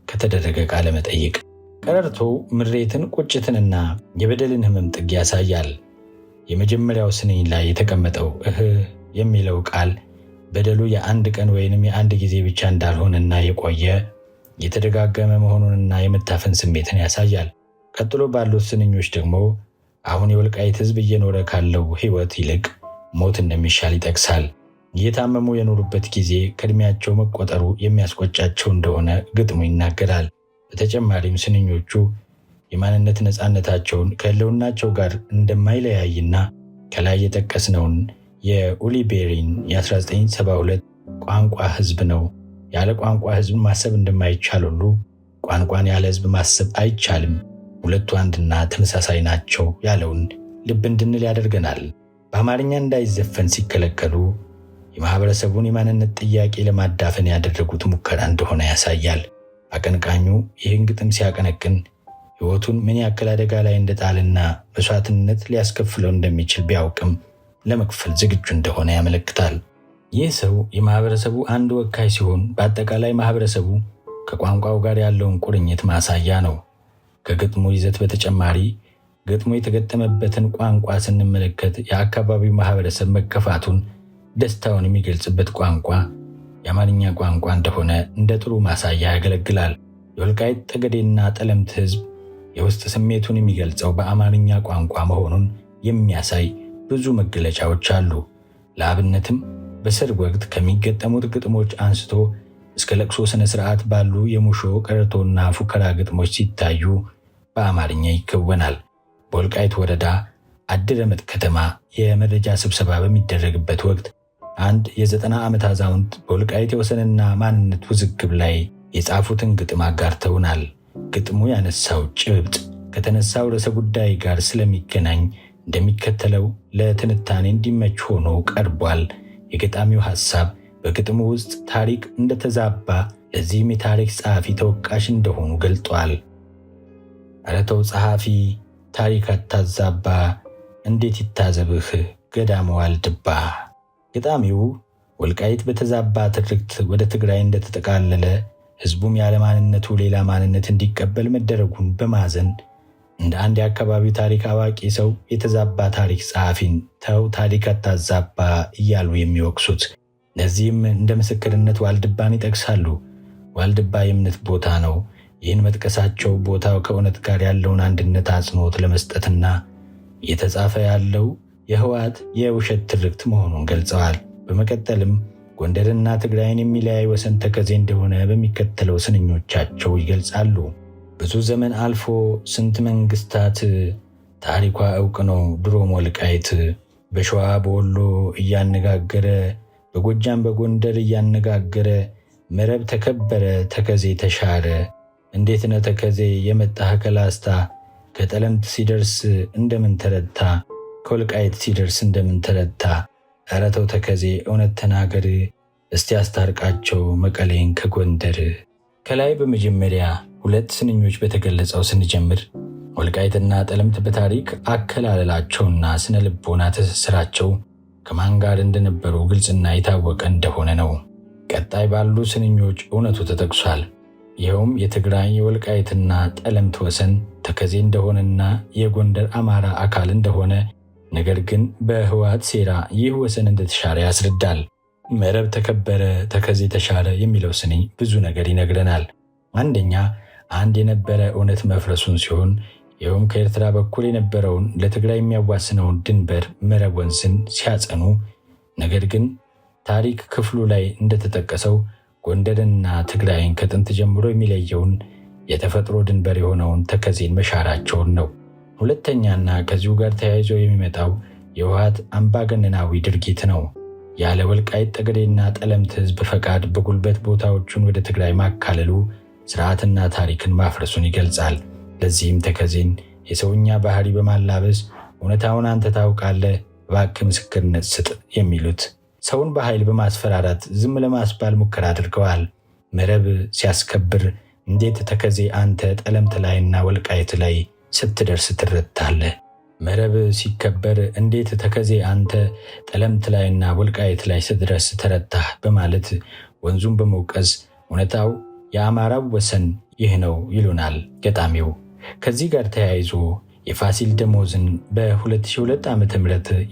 ከተደረገ ቃለ መጠይቅ። ቀረርቶ ምሬትን፣ ቁጭትንና የበደልን ህመም ጥግ ያሳያል። የመጀመሪያው ስንኝ ላይ የተቀመጠው የሚለው ቃል በደሉ የአንድ ቀን ወይንም የአንድ ጊዜ ብቻ እንዳልሆነና የቆየ የተደጋገመ መሆኑንና የመታፈን ስሜትን ያሳያል። ቀጥሎ ባሉት ስንኞች ደግሞ አሁን የወልቃይት ህዝብ እየኖረ ካለው ህይወት ይልቅ ሞት እንደሚሻል ይጠቅሳል። እየታመሙ የኖሩበት ጊዜ ከእድሜያቸው መቆጠሩ የሚያስቆጫቸው እንደሆነ ግጥሙ ይናገራል። በተጨማሪም ስንኞቹ የማንነት ነፃነታቸውን ከህልውናቸው ጋር እንደማይለያይና ከላይ የጠቀስነውን የኡሊቤሪን የ1972 ቋንቋ ህዝብ ነው፣ ያለ ቋንቋ ህዝብ ማሰብ እንደማይቻል ሁሉ ቋንቋን ያለ ህዝብ ማሰብ አይቻልም፣ ሁለቱ አንድና ተመሳሳይ ናቸው ያለውን ልብ እንድንል ያደርገናል። በአማርኛ እንዳይዘፈን ሲከለከሉ የማህበረሰቡን የማንነት ጥያቄ ለማዳፈን ያደረጉት ሙከራ እንደሆነ ያሳያል። አቀንቃኙ ይህን ግጥም ሲያቀነቅን ህይወቱን ምን ያክል አደጋ ላይ እንደጣልና መስዋዕትነት ሊያስከፍለው እንደሚችል ቢያውቅም ለመክፈል ዝግጁ እንደሆነ ያመለክታል። ይህ ሰው የማህበረሰቡ አንድ ወካይ ሲሆን በአጠቃላይ ማህበረሰቡ ከቋንቋው ጋር ያለውን ቁርኝት ማሳያ ነው። ከግጥሙ ይዘት በተጨማሪ ግጥሙ የተገጠመበትን ቋንቋ ስንመለከት የአካባቢው ማህበረሰብ መከፋቱን፣ ደስታውን የሚገልጽበት ቋንቋ የአማርኛ ቋንቋ እንደሆነ እንደ ጥሩ ማሳያ ያገለግላል። የወልቃይት ጠገዴና ጠለምት ህዝብ የውስጥ ስሜቱን የሚገልጸው በአማርኛ ቋንቋ መሆኑን የሚያሳይ ብዙ መገለጫዎች አሉ። ለአብነትም በሰርግ ወቅት ከሚገጠሙት ግጥሞች አንስቶ እስከ ለቅሶ ስነ ስርዓት ባሉ የሙሾ ቀረርቶና ፉከራ ግጥሞች ሲታዩ በአማርኛ ይከወናል። በወልቃይት ወረዳ አድረመጥ ከተማ የመረጃ ስብሰባ በሚደረግበት ወቅት አንድ የ90 ዓመት አዛውንት በወልቃይት የወሰንና ማንነት ውዝግብ ላይ የጻፉትን ግጥም አጋርተውናል። ግጥሙ ያነሳው ጭብጥ ከተነሳው ርዕሰ ጉዳይ ጋር ስለሚገናኝ እንደሚከተለው ለትንታኔ እንዲመች ሆኖ ቀርቧል። የገጣሚው ሐሳብ በግጥሙ ውስጥ ታሪክ እንደተዛባ፣ ለዚህም የታሪክ ጸሐፊ ተወቃሽ እንደሆኑ ገልጧል። ኧረ ተው ጸሐፊ፣ ታሪክ አታዛባ፣ እንዴት ይታዘብህ ገዳመ ዋልድባ። ገጣሚው ወልቃይት በተዛባ ትርክት ወደ ትግራይ እንደተጠቃለለ፣ ህዝቡም ያለ ማንነቱ ሌላ ማንነት እንዲቀበል መደረጉን በማዘን እንደ አንድ የአካባቢው ታሪክ አዋቂ ሰው የተዛባ ታሪክ ጸሐፊን ተው ታሪክ አታዛባ እያሉ የሚወቅሱት። ለዚህም እንደ ምስክርነት ዋልድባን ይጠቅሳሉ። ዋልድባ የእምነት ቦታ ነው። ይህን መጥቀሳቸው ቦታው ከእውነት ጋር ያለውን አንድነት አጽንዖት ለመስጠትና እየተጻፈ ያለው የህወሓት የውሸት ትርክት መሆኑን ገልጸዋል። በመቀጠልም ጎንደርና ትግራይን የሚለያይ ወሰን ተከዜ እንደሆነ በሚከተለው ስንኞቻቸው ይገልጻሉ። ብዙ ዘመን አልፎ ስንት መንግስታት፣ ታሪኳ ዕውቅ ነው ድሮም ወልቃይት፣ በሸዋ በወሎ እያነጋገረ፣ በጎጃም በጎንደር እያነጋገረ፣ መረብ ተከበረ ተከዜ ተሻረ፣ እንዴት ነው ተከዜ የመጣህ ከላስታ፣ ከጠለምት ሲደርስ እንደምን ተረታ፣ ከወልቃይት ሲደርስ እንደምን ተረታ፣ ኧረ ተው ተከዜ እውነት ተናገር፣ እስቲ አስታርቃቸው መቀሌን ከጎንደር። ከላይ በመጀመሪያ 2 ስንኞች በተገለጸው ስንጀምር ወልቃይትና ጠለምት በታሪክ አከላለላቸውና ስነ ልቦና ትስስራቸው ከማን ጋር እንደነበሩ ግልጽና የታወቀ እንደሆነ ነው። ቀጣይ ባሉ ስንኞች እውነቱ ተጠቅሷል። ይኸውም የትግራይ የወልቃይትና ጠለምት ወሰን ተከዜ እንደሆነና የጎንደር አማራ አካል እንደሆነ፣ ነገር ግን በህወሓት ሴራ ይህ ወሰን እንደተሻረ ያስረዳል። መረብ ተከበረ ተከዜ ተሻረ የሚለው ስንኝ ብዙ ነገር ይነግረናል። አንደኛ አንድ የነበረ እውነት መፍረሱን ሲሆን፣ ይኸውም ከኤርትራ በኩል የነበረውን ለትግራይ የሚያዋስነውን ድንበር መረብ ወንዝን ሲያጸኑ፣ ነገር ግን ታሪክ ክፍሉ ላይ እንደተጠቀሰው ጎንደርና ትግራይን ከጥንት ጀምሮ የሚለየውን የተፈጥሮ ድንበር የሆነውን ተከዜን መሻራቸውን ነው። ሁለተኛና ከዚሁ ጋር ተያይዞ የሚመጣው የህወሓት አምባገነናዊ ድርጊት ነው። ያለ ወልቃይት ጠገዴና ጠለምት ህዝብ ፈቃድ በጉልበት ቦታዎቹን ወደ ትግራይ ማካለሉ ስርዓትና ታሪክን ማፍረሱን ይገልጻል። ለዚህም ተከዜን የሰውኛ ባህሪ በማላበስ እውነታውን አንተ ታውቃለህ፣ እባክህ ምስክርነት ስጥ የሚሉት ሰውን በኃይል በማስፈራራት ዝም ለማስባል ሙከራ አድርገዋል። መረብ ሲያስከብር እንዴት ተከዜ አንተ ጠለምት ላይና ወልቃይት ላይ ስትደርስ ትረታለህ? መረብ ሲከበር እንዴት ተከዜ አንተ ጠለምት ላይና ወልቃይት ላይ ስትደርስ ተረታህ? በማለት ወንዙን በመውቀስ እውነታው የአማራው ወሰን ይህ ነው ይሉናል ገጣሚው። ከዚህ ጋር ተያይዞ የፋሲል ደሞዝን በ2002 ዓ.ም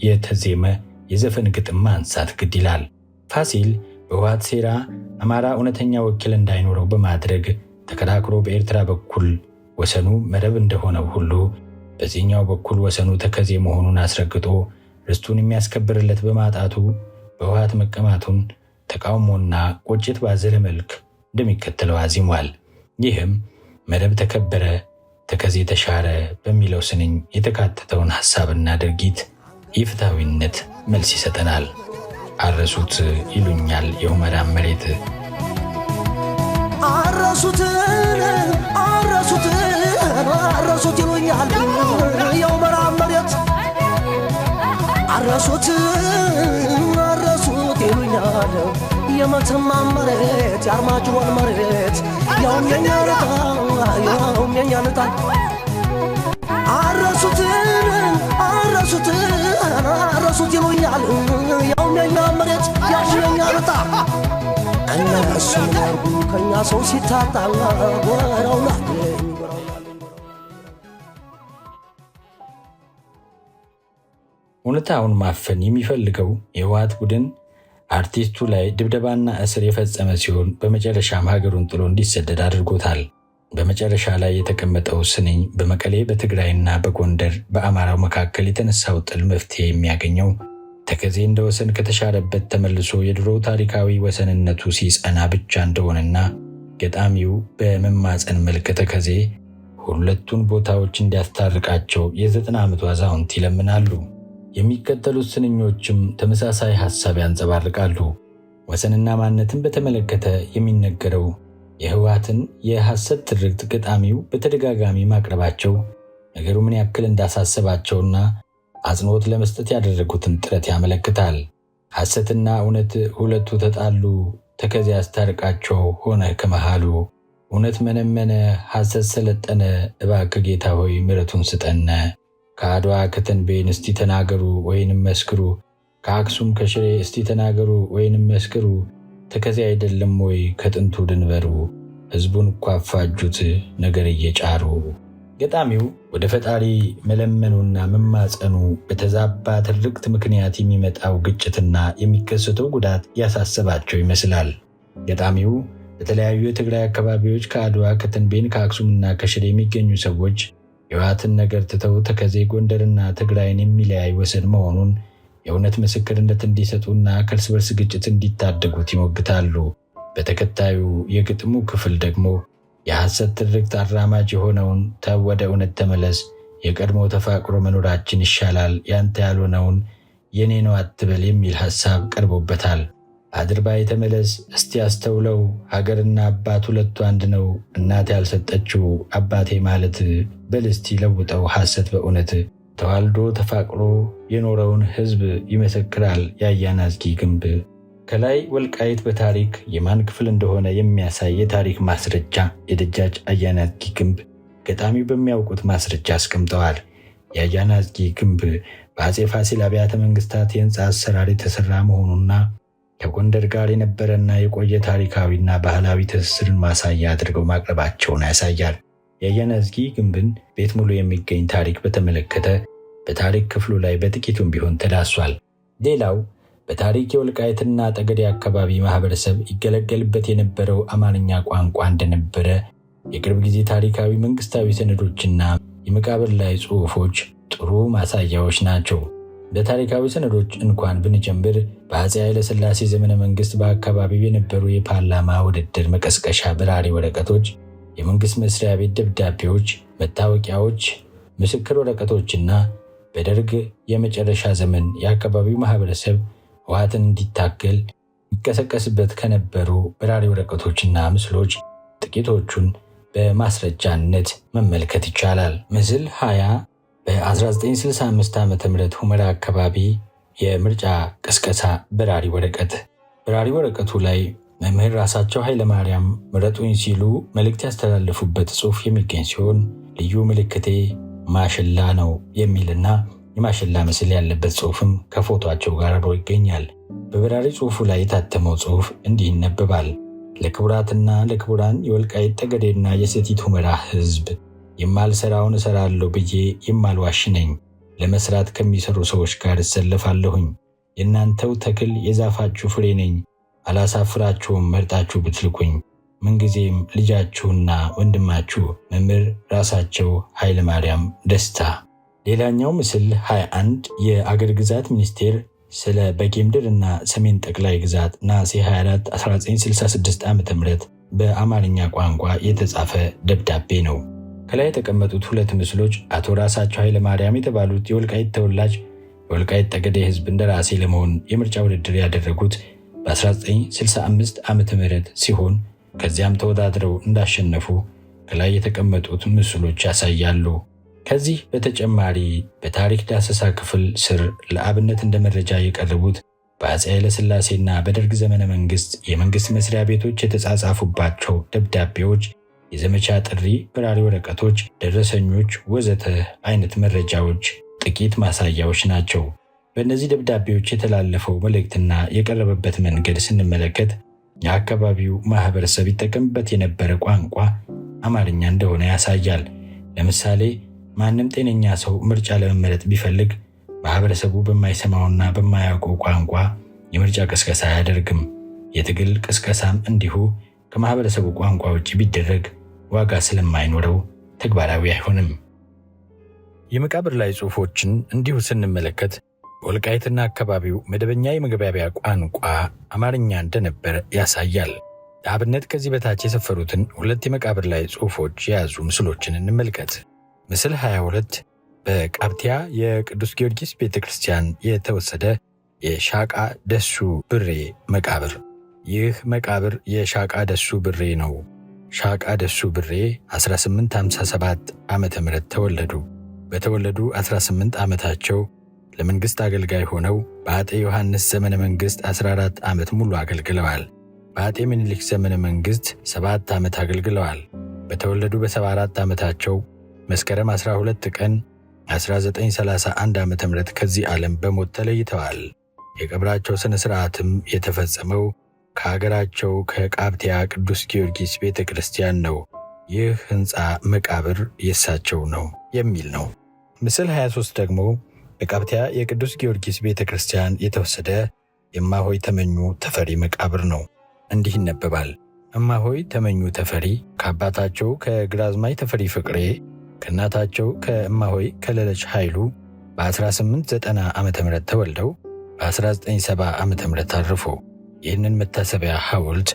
የተዜመ የዘፈን ግጥም ማንሳት ግድ ይላል። ፋሲል በህወሓት ሴራ አማራ እውነተኛ ወኪል እንዳይኖረው በማድረግ ተከራክሮ በኤርትራ በኩል ወሰኑ መረብ እንደሆነው ሁሉ በዚህኛው በኩል ወሰኑ ተከዜ መሆኑን አስረግጦ ርስቱን የሚያስከብርለት በማጣቱ በህወሓት መቀማቱን ተቃውሞና ቁጭት ባዘለ መልክ እንደሚከተለው አዚሟል። ይህም መረብ ተከበረ ተከዜ ተሻረ በሚለው ስንኝ የተካተተውን ሐሳብና ድርጊት ኢፍትሐዊነት መልስ ይሰጠናል። አረሱት ይሉኛል የሁመራን መሬት፣ አረሱት ይሉኛል የሁመራን መሬት፣ አረሱት ይሉኛል የመተማ መሬት፣ የአርማጭሆን መሬት ያውም የኛ ነጣ አረሱት ይሉኛል ያውም የኛ መሬት ያውም የኛ ነጣ እነሱ ያርጉ ከኛ ሰው ሲታጣ ወራውና እውነታውን ማፈን የሚፈልገው የህወሓት ቡድን አርቲስቱ ላይ ድብደባና እስር የፈጸመ ሲሆን በመጨረሻም ሀገሩን ጥሎ እንዲሰደድ አድርጎታል። በመጨረሻ ላይ የተቀመጠው ስንኝ በመቀሌ በትግራይና በጎንደር በአማራው መካከል የተነሳው ጥል መፍትሄ የሚያገኘው ተከዜ እንደ ወሰን ከተሻረበት ተመልሶ የድሮ ታሪካዊ ወሰንነቱ ሲጸና ብቻ እንደሆነና ገጣሚው በመማፀን መልክ ተከዜ ሁለቱን ቦታዎች እንዲያስታርቃቸው የ90 ዓመቱ አዛውንት ይለምናሉ። የሚከተሉት ስንኞችም ተመሳሳይ ሐሳብ ያንጸባርቃሉ። ወሰንና ማንነትን በተመለከተ የሚነገረው የህወሓትን የሐሰት ትርክት ገጣሚው በተደጋጋሚ ማቅረባቸው ነገሩ ምን ያክል እንዳሳሰባቸውና አጽንዖት ለመስጠት ያደረጉትን ጥረት ያመለክታል። ሐሰትና እውነት ሁለቱ ተጣሉ፣ ተከዜ ያስታርቃቸው ሆነ ከመሃሉ። እውነት መነመነ፣ ሐሰት ሰለጠነ፣ እባክህ ጌታ ሆይ ምሕረቱን ስጠነ። ከአድዋ ከተንቤን እስቲ ተናገሩ ወይንም መስክሩ፣ ከአክሱም ከሽሬ እስቲ ተናገሩ ወይንም መስክሩ። ተከዜ አይደለም ወይ ከጥንቱ ድንበሩ፣ ህዝቡን እኮ አፋጁት ነገር እየጫሩ። ገጣሚው ወደ ፈጣሪ መለመኑና መማፀኑ በተዛባ ትርክት ምክንያት የሚመጣው ግጭትና የሚከሰተው ጉዳት ያሳሰባቸው ይመስላል። ገጣሚው በተለያዩ የትግራይ አካባቢዎች ከአድዋ ከተንቤን ከአክሱምና ከሽሬ የሚገኙ ሰዎች የህወሓትን ነገር ትተው ተከዜ ጎንደርና ትግራይን የሚለያይ ወሰን መሆኑን የእውነት ምስክርነት እንዲሰጡና ከእርስ በርስ ግጭት እንዲታደጉት ይሞግታሉ። በተከታዩ የግጥሙ ክፍል ደግሞ የሐሰት ትርክት አራማጅ የሆነውን ተው ወደ እውነት ተመለስ፣ የቀድሞ ተፋቅሮ መኖራችን ይሻላል፣ ያንተ ያልሆነውን የኔ ነው አትበል የሚል ሐሳብ ቀርቦበታል። አድርባይ ተመለስ እስቲ አስተውለው፣ ሀገርና አባት ሁለቱ አንድ ነው፣ እናት ያልሰጠችው አባቴ ማለት በል እስቲ ለውጠው ሐሰት በእውነት። ተዋልዶ ተፋቅሮ የኖረውን ህዝብ ይመሰክራል የአያናዝጊ ግንብ። ከላይ ወልቃይት በታሪክ የማን ክፍል እንደሆነ የሚያሳይ የታሪክ ማስረጃ የደጃች አያናዝጊ ግንብ ገጣሚው በሚያውቁት ማስረጃ አስቀምጠዋል። የአያናዝጊ ግንብ በአፄ ፋሲል አብያተ መንግስታት የህንፃ አሰራር የተሰራ መሆኑና ከጎንደር ጋር የነበረና የቆየ ታሪካዊና ባህላዊ ትስስርን ማሳያ አድርገው ማቅረባቸውን ያሳያል። የአያናዝጊ ግንብን ቤት ሙሉ የሚገኝ ታሪክ በተመለከተ በታሪክ ክፍሉ ላይ በጥቂቱም ቢሆን ተዳሷል። ሌላው በታሪክ የወልቃይትና ጠገዴ አካባቢ ማህበረሰብ ይገለገልበት የነበረው አማርኛ ቋንቋ እንደነበረ የቅርብ ጊዜ ታሪካዊ መንግስታዊ ሰነዶችና የመቃብር ላይ ጽሑፎች ጥሩ ማሳያዎች ናቸው። በታሪካዊ ሰነዶች እንኳን ብንጀምር በአፄ ኃይለ ሥላሴ ዘመነ መንግስት በአካባቢው የነበሩ የፓርላማ ውድድር መቀስቀሻ በራሪ ወረቀቶች፣ የመንግስት መስሪያ ቤት ደብዳቤዎች፣ መታወቂያዎች፣ ምስክር ወረቀቶችና በደርግ የመጨረሻ ዘመን የአካባቢው ማህበረሰብ ህወሓትን እንዲታገል ይቀሰቀስበት ከነበሩ በራሪ ወረቀቶችና ምስሎች ጥቂቶቹን በማስረጃነት መመልከት ይቻላል። ምስል 20 በ1965 ዓ.ም ሁመራ አካባቢ የምርጫ ቅስቀሳ በራሪ ወረቀት። በራሪ ወረቀቱ ላይ መምህር ራሳቸው ኃይለማርያም ምረጡኝ ሲሉ መልእክት ያስተላለፉበት ጽሑፍ የሚገኝ ሲሆን ልዩ ምልክቴ ማሽላ ነው የሚልና የማሽላ ምስል ያለበት ጽሑፍም ከፎቶአቸው ጋር አብሮ ይገኛል። በበራሪ ጽሑፉ ላይ የታተመው ጽሑፍ እንዲህ ይነበባል። ለክቡራትና ለክቡራን የወልቃይት ጠገዴና የሰቲት ሁመራ ህዝብ የማልሰራውን እሰራለሁ ብዬ የማልዋሽ ነኝ። ለመስራት ከሚሰሩ ሰዎች ጋር እሰለፋለሁኝ። የእናንተው ተክል የዛፋችሁ ፍሬ ነኝ። አላሳፍራችሁም መርጣችሁ ብትልኩኝ። ምንጊዜም ልጃችሁና ወንድማችሁ መምህር ራሳቸው ኃይለማርያም ደስታ። ሌላኛው ምስል 21 የአገር ግዛት ሚኒስቴር ስለ በጌምድር እና ሰሜን ጠቅላይ ግዛት ነሐሴ 24 1966 ዓ.ም በአማርኛ ቋንቋ የተጻፈ ደብዳቤ ነው። ከላይ የተቀመጡት ሁለት ምስሎች አቶ ራሳቸው ኃይለማርያም የተባሉት የወልቃይት ተወላጅ የወልቃይት ጠገዴ ህዝብ እንደራሴ ለመሆን የምርጫ ውድድር ያደረጉት በ1965 ዓ.ም ሲሆን ከዚያም ተወዳድረው እንዳሸነፉ ከላይ የተቀመጡት ምስሎች ያሳያሉ። ከዚህ በተጨማሪ በታሪክ ዳሰሳ ክፍል ስር ለአብነት እንደ መረጃ የቀረቡት በአፄ ኃይለ ሥላሴና በደርግ ዘመነ መንግስት የመንግስት መስሪያ ቤቶች የተጻጻፉባቸው ደብዳቤዎች፣ የዘመቻ ጥሪ በራሪ ወረቀቶች፣ ደረሰኞች ወዘተ አይነት መረጃዎች ጥቂት ማሳያዎች ናቸው። በእነዚህ ደብዳቤዎች የተላለፈው መልእክትና የቀረበበት መንገድ ስንመለከት የአካባቢው ማህበረሰብ ይጠቀምበት የነበረ ቋንቋ አማርኛ እንደሆነ ያሳያል። ለምሳሌ ማንም ጤነኛ ሰው ምርጫ ለመመረጥ ቢፈልግ ማህበረሰቡ በማይሰማውና በማያውቀው ቋንቋ የምርጫ ቅስቀሳ አያደርግም። የትግል ቅስቀሳም እንዲሁ ከማህበረሰቡ ቋንቋ ውጭ ቢደረግ ዋጋ ስለማይኖረው ተግባራዊ አይሆንም። የመቃብር ላይ ጽሑፎችን እንዲሁ ስንመለከት በወልቃይትና አካባቢው መደበኛ የመግባቢያ ቋንቋ አማርኛ እንደነበር ያሳያል። ለአብነት ከዚህ በታች የሰፈሩትን ሁለት የመቃብር ላይ ጽሑፎች የያዙ ምስሎችን እንመልከት። ምስል 22 በቃብቲያ የቅዱስ ጊዮርጊስ ቤተክርስቲያን የተወሰደ የሻቃ ደሱ ብሬ መቃብር። ይህ መቃብር የሻቃ ደሱ ብሬ ነው። ሻቃ ደሱ ብሬ 1857 ዓመተ ምህረት ተወለዱ። በተወለዱ 18 ዓመታቸው ለመንግስት አገልጋይ ሆነው በአጤ ዮሐንስ ዘመነ መንግስት 14 ዓመት ሙሉ አገልግለዋል። በአጤ ምኒልክ ዘመነ መንግስት 7 ዓመት አገልግለዋል። በተወለዱ በ74 ዓመታቸው መስከረም 12 ቀን 1931 ዓ.ም ከዚህ ዓለም በሞት ተለይተዋል። የቀብራቸው ሥነ ሥርዓትም የተፈጸመው ከአገራቸው ከቃብቲያ ቅዱስ ጊዮርጊስ ቤተ ክርስቲያን ነው። ይህ ሕንፃ መቃብር የእሳቸው ነው የሚል ነው። ምስል 23 ደግሞ በቃብቲያ የቅዱስ ጊዮርጊስ ቤተ ክርስቲያን የተወሰደ የእማሆይ ተመኙ ተፈሪ መቃብር ነው። እንዲህ ይነበባል። እማሆይ ተመኙ ተፈሪ ከአባታቸው ከግራዝማች ተፈሪ ፍቅሬ ከእናታቸው ከእማሆይ ከለለች ኃይሉ በ1890 ዓ.ም ተወልደው በ1970 ዓ.ም አረፉ። ይህንን መታሰቢያ ሐውልት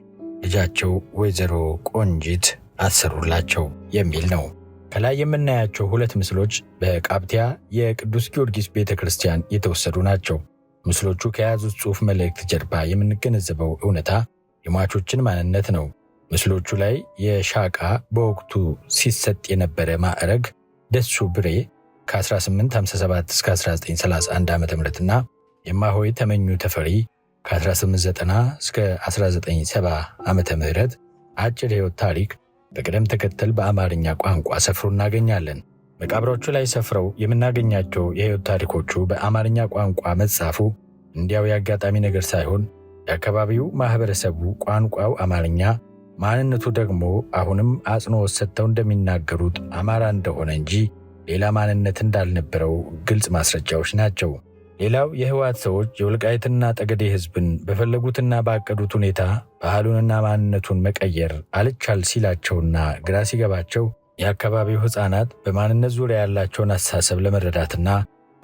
ልጃቸው ወይዘሮ ቆንጂት አሰሩላቸው የሚል ነው። ከላይ የምናያቸው ሁለት ምስሎች በቃብቲያ የቅዱስ ጊዮርጊስ ቤተ ክርስቲያን የተወሰዱ ናቸው። ምስሎቹ ከያዙት ጽሑፍ መልእክት ጀርባ የምንገነዘበው እውነታ የሟቾችን ማንነት ነው። ምስሎቹ ላይ የሻቃ በወቅቱ ሲሰጥ የነበረ ማዕረግ ደሱ ብሬ ከ1857 እስከ 1931 ዓ.ም እና የእማሆይ ተመኙ ተፈሪ ከ1890 እስከ 1970 ዓ.ም አጭር ሕይወት ታሪክ በቅደም ተከተል በአማርኛ ቋንቋ ሰፍሮ እናገኛለን። መቃብሮቹ ላይ ሰፍረው የምናገኛቸው የሕይወት ታሪኮቹ በአማርኛ ቋንቋ መጻፉ እንዲያው የአጋጣሚ ነገር ሳይሆን የአካባቢው ማህበረሰቡ ቋንቋው አማርኛ፣ ማንነቱ ደግሞ አሁንም አጽንዖት ሰጥተው እንደሚናገሩት አማራ እንደሆነ እንጂ ሌላ ማንነት እንዳልነበረው ግልጽ ማስረጃዎች ናቸው። ሌላው የህወሓት ሰዎች የወልቃይትና ጠገዴ ህዝብን በፈለጉትና ባቀዱት ሁኔታ ባህሉንና ማንነቱን መቀየር አልቻል ሲላቸውና ግራ ሲገባቸው የአካባቢው ሕፃናት በማንነት ዙሪያ ያላቸውን አስተሳሰብ ለመረዳትና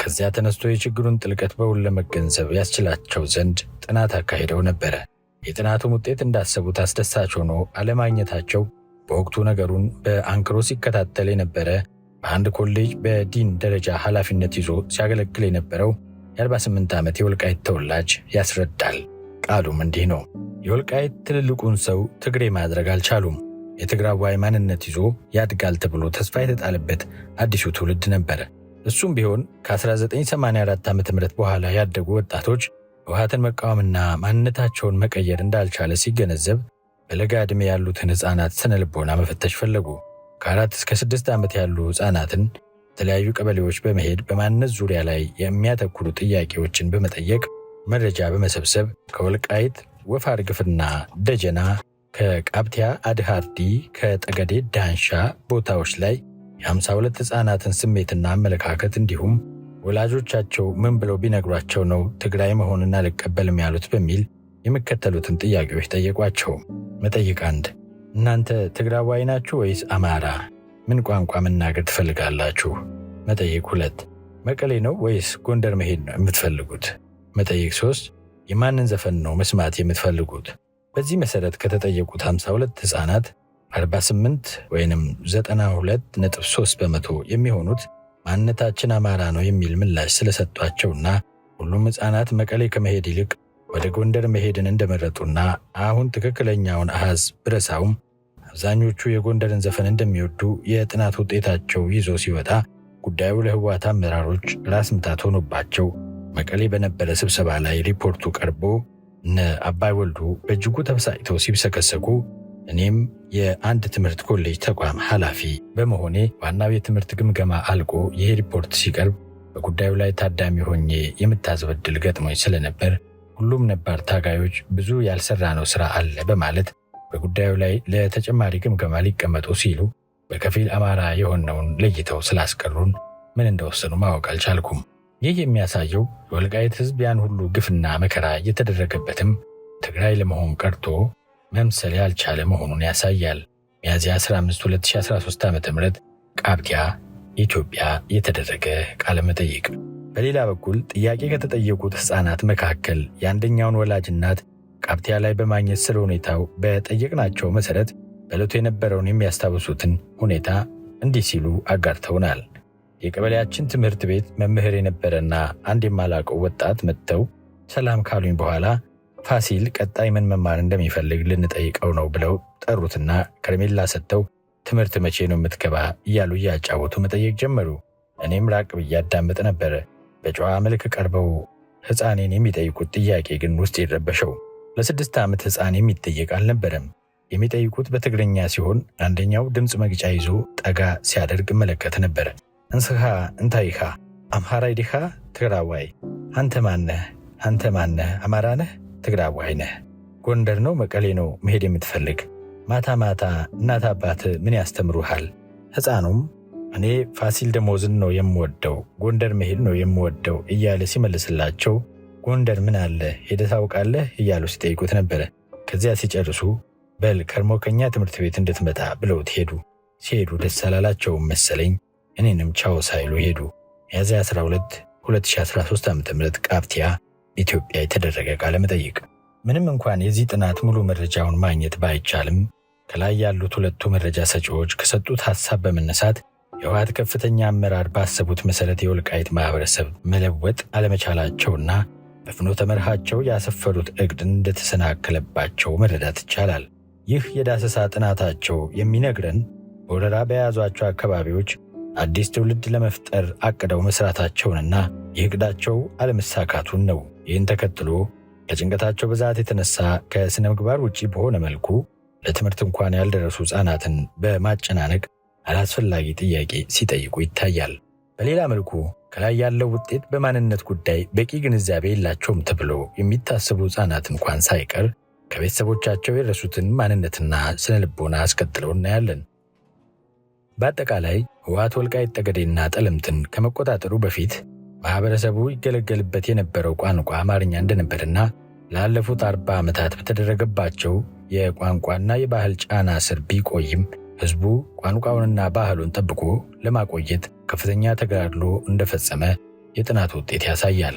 ከዚያ ተነስቶ የችግሩን ጥልቀት በውል ለመገንዘብ ያስችላቸው ዘንድ ጥናት አካሂደው ነበረ። የጥናቱም ውጤት እንዳሰቡት አስደሳች ሆኖ አለማግኘታቸው በወቅቱ ነገሩን በአንክሮ ሲከታተል የነበረ በአንድ ኮሌጅ በዲን ደረጃ ኃላፊነት ይዞ ሲያገለግል የነበረው የ48 ዓመት የወልቃይት ተወላጅ ያስረዳል። ቃሉም እንዲህ ነው። የወልቃይት ትልልቁን ሰው ትግሬ ማድረግ አልቻሉም። የትግራዋይ ማንነት ይዞ ያድጋል ተብሎ ተስፋ የተጣለበት አዲሱ ትውልድ ነበረ። እሱም ቢሆን ከ1984 ዓ.ም በኋላ ያደጉ ወጣቶች ህወሓትን መቃወምና ማንነታቸውን መቀየር እንዳልቻለ ሲገነዘብ በለጋ ዕድሜ ያሉትን ሕፃናት ስነ ልቦና መፈተሽ ፈለጉ። ከ4 እስከ 6 ዓመት ያሉ ሕፃናትን የተለያዩ ቀበሌዎች በመሄድ በማንነት ዙሪያ ላይ የሚያተኩሩ ጥያቄዎችን በመጠየቅ መረጃ በመሰብሰብ ከወልቃይት ወፋር ግፍና ደጀና፣ ከቃብቲያ አድሃርዲ፣ ከጠገዴ ዳንሻ ቦታዎች ላይ የ52 ሕፃናትን ስሜትና አመለካከት እንዲሁም ወላጆቻቸው ምን ብለው ቢነግሯቸው ነው ትግራይ መሆንን አልቀበልም ያሉት በሚል የሚከተሉትን ጥያቄዎች ጠየቋቸው። መጠይቅ 1 እናንተ ትግራዋይ ናችሁ ወይስ አማራ? ምን ቋንቋ መናገር ትፈልጋላችሁ? መጠይቅ 2 መቀሌ ነው ወይስ ጎንደር መሄድ ነው የምትፈልጉት? መጠይቅ 3 የማንን ዘፈን ነው መስማት የምትፈልጉት? በዚህ መሰረት ከተጠየቁት 52 ሕፃናት 48 ወይንም 92.3 በመቶ የሚሆኑት ማንነታችን አማራ ነው የሚል ምላሽ ስለሰጧቸውና ሁሉም ሕፃናት መቀሌ ከመሄድ ይልቅ ወደ ጎንደር መሄድን እንደመረጡና አሁን ትክክለኛውን አሃዝ ብረሳውም አብዛኞቹ የጎንደርን ዘፈን እንደሚወዱ የጥናት ውጤታቸው ይዞ ሲወጣ ጉዳዩ ለህወሓት አመራሮች ራስ ምታት ሆኖባቸው መቀሌ በነበረ ስብሰባ ላይ ሪፖርቱ ቀርቦ እነ አባይ ወልዱ በእጅጉ ተበሳጭተው ሲብሰከሰኩ እኔም የአንድ ትምህርት ኮሌጅ ተቋም ኃላፊ በመሆኔ ዋናው የትምህርት ግምገማ አልቆ ይህ ሪፖርት ሲቀርብ በጉዳዩ ላይ ታዳሚ ሆኜ የምታዝበድል ገጥሞኝ ስለነበር ሁሉም ነባር ታጋዮች ብዙ ያልሰራነው ሥራ አለ በማለት በጉዳዩ ላይ ለተጨማሪ ግምገማ ሊቀመጡ ሲሉ በከፊል አማራ የሆነውን ለይተው ስላስቀሩን ምን እንደወሰኑ ማወቅ አልቻልኩም። ይህ የሚያሳየው የወልቃይት ሕዝብ ያን ሁሉ ግፍና መከራ እየተደረገበትም ትግራይ ለመሆን ቀርቶ መምሰል ያልቻለ መሆኑን ያሳያል። ሚያዝያ 15 2013 ዓ.ም ቃብቲያ ኢትዮጵያ የተደረገ ቃለ መጠይቅ። በሌላ በኩል ጥያቄ ከተጠየቁት ሕፃናት መካከል የአንደኛውን ወላጅ እናት ቃብቲያ ላይ በማግኘት ስለ ሁኔታው በጠየቅናቸው መሰረት በዕለቱ የነበረውን የሚያስታውሱትን ሁኔታ እንዲህ ሲሉ አጋርተውናል። የቀበሌያችን ትምህርት ቤት መምህር የነበረና አንድ የማላውቀው ወጣት መጥተው ሰላም ካሉኝ በኋላ ፋሲል ቀጣይ ምን መማር እንደሚፈልግ ልንጠይቀው ነው ብለው ጠሩትና ከረሜላ ሰጥተው ትምህርት መቼ ነው የምትገባ እያሉ እያጫወቱ መጠየቅ ጀመሩ። እኔም ራቅ ብዬ አዳምጥ ነበረ። በጨዋ መልክ ቀርበው ሕፃኔን የሚጠይቁት ጥያቄ ግን ውስጥ ይረበሸው። ለ6 ዓመት ሕፃን የሚጠየቅ አልነበረም። የሚጠይቁት በትግርኛ ሲሆን አንደኛው ድምፅ መግጫ ይዞ ጠጋ ሲያደርግ መለከት ነበረ። እንስኻ እንታይኻ አምሃራይ ዲኻ ትግራዋይ? አንተ ማነህ? አንተ ማነህ? አማራ ነህ? ትግራዋይ ነህ? ጎንደር ነው መቀሌ ነው መሄድ የምትፈልግ? ማታ ማታ እናት አባት ምን ያስተምሩሃል? ሕፃኑም እኔ ፋሲል ደሞዝን ነው የምወደው፣ ጎንደር መሄድ ነው የምወደው እያለ ሲመልስላቸው ጎንደር ምን አለ ሄደህ ታውቃለህ እያሉ ሲጠይቁት ነበረ። ከዚያ ሲጨርሱ በል ከርሞ ከኛ ትምህርት ቤት እንድትመጣ ብለውት ሄዱ። ሲሄዱ ደስ አላላቸውም መሰለኝ እኔንም ቻው ሳይሉ ሄዱ። ሚያዝያ 12 2013 ዓ.ም ቃብቲያ ኢትዮጵያ የተደረገ ቃለ መጠይቅ። ምንም እንኳን የዚህ ጥናት ሙሉ መረጃውን ማግኘት ባይቻልም ከላይ ያሉት ሁለቱ መረጃ ሰጪዎች ከሰጡት ሐሳብ በመነሳት የህወሓት ከፍተኛ አመራር ባሰቡት መሰረት የወልቃይት ማህበረሰብ መለወጥ አለመቻላቸውና በፍኖተ መርሃቸው ያሰፈሩት ዕቅድ እንደተሰናከለባቸው መረዳት ይቻላል። ይህ የዳሰሳ ጥናታቸው የሚነግረን በወረራ በያዟቸው አካባቢዎች አዲስ ትውልድ ለመፍጠር አቅደው መስራታቸውንና የዕቅዳቸው አለመሳካቱን ነው። ይህን ተከትሎ ከጭንቀታቸው ብዛት የተነሳ ከስነ ምግባር ውጪ በሆነ መልኩ ለትምህርት እንኳን ያልደረሱ ሕፃናትን በማጨናነቅ አላስፈላጊ ጥያቄ ሲጠይቁ ይታያል። በሌላ መልኩ ከላይ ያለው ውጤት በማንነት ጉዳይ በቂ ግንዛቤ የላቸውም ተብሎ የሚታሰቡ ሕፃናት እንኳን ሳይቀር ከቤተሰቦቻቸው የረሱትን ማንነትና ስነ ልቦና አስከትለው እናያለን። በአጠቃላይ ህወሓት ወልቃይት ጠገዴና ጠለምትን ከመቆጣጠሩ በፊት ማህበረሰቡ ይገለገልበት የነበረው ቋንቋ አማርኛ እንደነበርና ላለፉት 40 ዓመታት በተደረገባቸው የቋንቋና የባህል ጫና ስር ቢቆይም ህዝቡ ቋንቋውንና ባህሉን ጠብቆ ለማቆየት ከፍተኛ ተጋድሎ እንደፈጸመ የጥናቱ ውጤት ያሳያል።